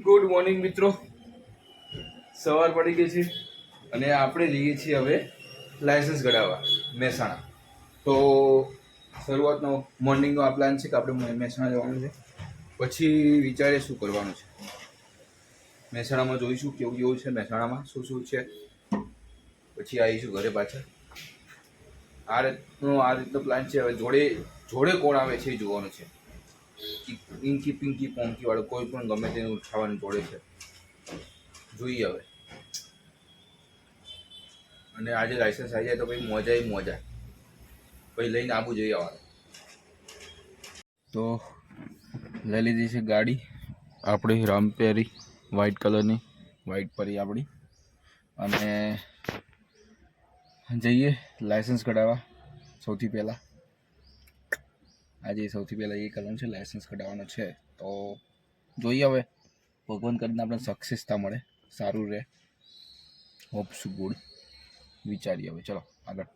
Good morning મિત્રો. સવાર પડી ગઈ છે અને આપણે જઈએ છીએ હવે લાયસન્સ કઢાવવા મહેસાણા. તો શરૂઆતનો મોર્નિંગનો આ પ્લાન છે કે આપણે મહેસાણા જવાનું છે. પછી વિચારીએ શું કરવાનું છે. મહેસાણામાં જોઈશું કેવું કેવું છે, મહેસાણામાં શું શું છે. પછી આવીશું ઘરે પાછા. આ રીતનો પ્લાન છે. હવે જોડે જોડે કોણ આવે છે એ જોવાનું છે. પિંકી પિંકી પોંકી વાળું કોઈ પણ ગમે તેને ઉઠાવવાનું જોડે છે. જોઈએ હવે. અને આજે લાયસન્સ આવી જાય તો પછી મોજા પછી લઈને આવવું જોઈએ આવવાનું. તો લઈ લીધી છે ગાડી આપણી રામપેરી વ્હાઈટ કલરની, વ્હાઈટ પરી આપણી. અને જઈએ લાયસન્સ કઢાવવા. સૌથી પહેલાં આજે સૌથી પહેલાં એ કરવાનું છે, લાયસન્સ કઢાવવાનો છે. તો જોઈએ હવે, ભગવાન કરીને આપણે સક્સેસતા મળે, સારું રહે. Hops good. વિચારીએ હવે. ચલો આગળ.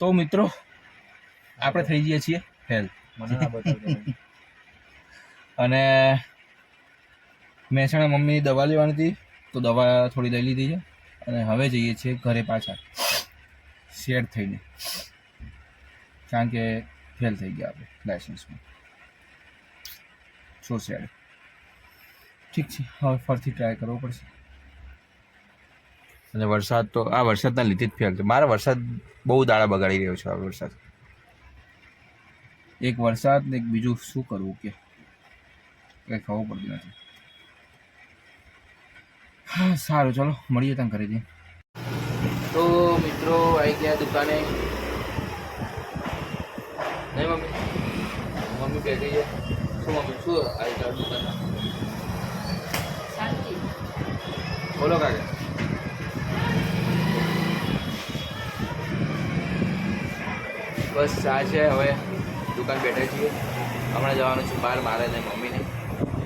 તો મિત્રો આપણે થઈ જઈએ છીએ ફેલ. અને મહેસાણા મમ્મીની દવા લેવાની હતી તો દવા થોડી લઈ લીધી છે. અને હવે જઈએ છીએ ઘરે પાછા શેડ થઈને, કારણ કે ફેલ થઈ ગયા આપણે લાયસન્સમાં. સો શેડ. ઠીક છે, હવે ફરીથી ટ્રાય કરવો પડશે. અને વરસાદ તો આ વરસાદના લીધે જ ફેલ છે. મારે વરસાદ બહુ દાડા બગાડી રહ્યો છે. આ વરસાદ, એક વરસાદ ને એક બીજું શું કરવું કે કંઈ ખબર પડતી નથી. હા સારું, ચલો મળીએ ત્યાં ઘરે જઈને. તો મિત્રો આવી ગયા દુકાને. નહીં મમ્મી? મમ્મી બેઠી છે. શું મમ્મી, શું આવી ગયા દુકાનમાં? બોલો કાકા. બસ આ છે. હવે દુકાન બેઠા છીએ. હમણાં જવાનું છે બહાર, મારે ને મમ્મીને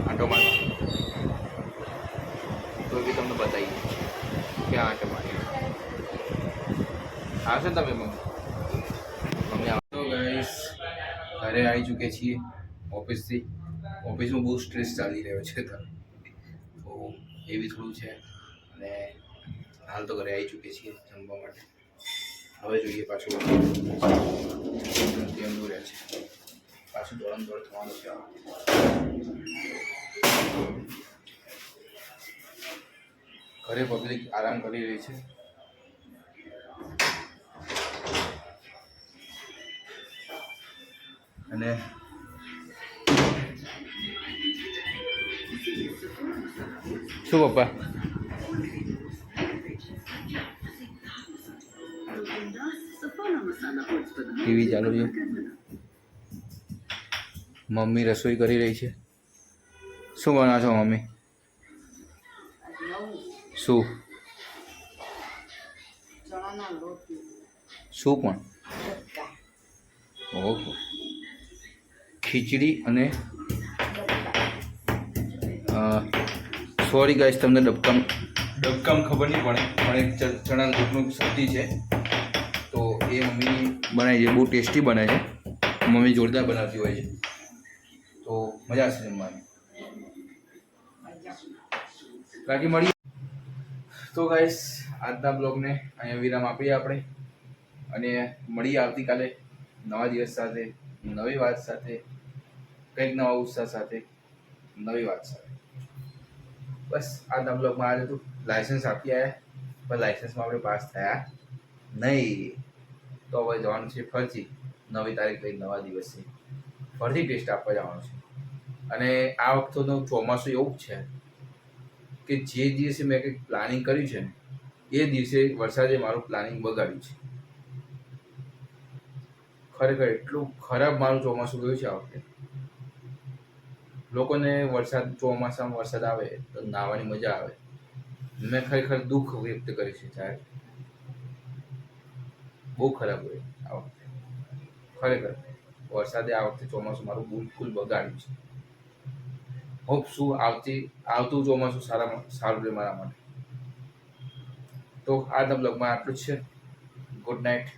આંટો મારવા. તો બી તમને બતાવીએ ક્યાં આંટો મારી. આવશો ને તમે મમ્મી? તો ગાઈસ ઘરે આવી ચૂકે છીએ ઓફિસથી. ઓફિસમાં બહુ સ્ટ્રેસ ચાલી રહ્યો છે તો એ બી થોડું છે. અને હાલ તો ઘરે આવી ચૂકે છીએ જમવા માટે. હવે જોઈએ પાછું કેમ રહે છે. પાછું દોડ થવાનું છે. ઘરે પબ્લિક આરામ કરી રહી છે. અને શું પપ્પા? ટીવી ચાલુ છે. મમ્મી રસોઈ કરી રહી છે. શું બનાવો છો મમ્મી? શું શું પણ? ઓહો, ખીચડી. અને સોરી ગાઈસ, તમને ડબકામ ખબર નહીં પડે, પણ એક ચણા લોટનું સબ્જી છે. તો એ મમ્મી બનાવી છે. બહુ ટેસ્ટી બને છે. મમ્મી જોરદાર બનાવતી હોય છે. તો મજા આવશે જમવાની. બાકી મળીએ. તો ગાઈસ આજના બ્લોગને અહીંયા વિરામ આપીએ આપણે. અને મળીએ આવતીકાલે નવા દિવસ સાથે, નવી વાત સાથે, કંઈક નવા ઉત્સાહ સાથે, નવી વાત સાથે. બસ આજના બ્લોગમાં આ જ હતું. લાયસન્સ આપી આવ્યા, પણ લાયસન્સમાં આપણે પાસ થયા નહીં તો હવે જવાનું છે ફરથી નવી તારીખ લઈ નવા દિવસે ફરથી ટેસ્ટ આપવા જવાનું છે. અને આ વખતેનું ચોમાસું એવું જ છે કે જે દિવસે મેં કંઈક પ્લાનિંગ કર્યું છે ને એ દિવસે વરસાદે મારું પ્લાનિંગ બગાડ્યું છે. ખરેખર એટલું ખરાબ મારું ચોમાસું ગયું છે આ વખતે. લોકોને ચોમાસામાં વરસાદ આવે તો નાહવાની મજા આવે. મેં ખરેખર દુઃખ વ્યક્ત કર્યું છે સાહેબ. બહુ ખરાબ હોય આ વખતે. ખરેખર વરસાદે આ વખતે ચોમાસું મારું બિલકુલ બગાડ્યું છે. હોપ શું આવતું ચોમાસું સારું રહે મારા માટે. તો આજના બ્લોગમાં આટલું જ છે. Good night.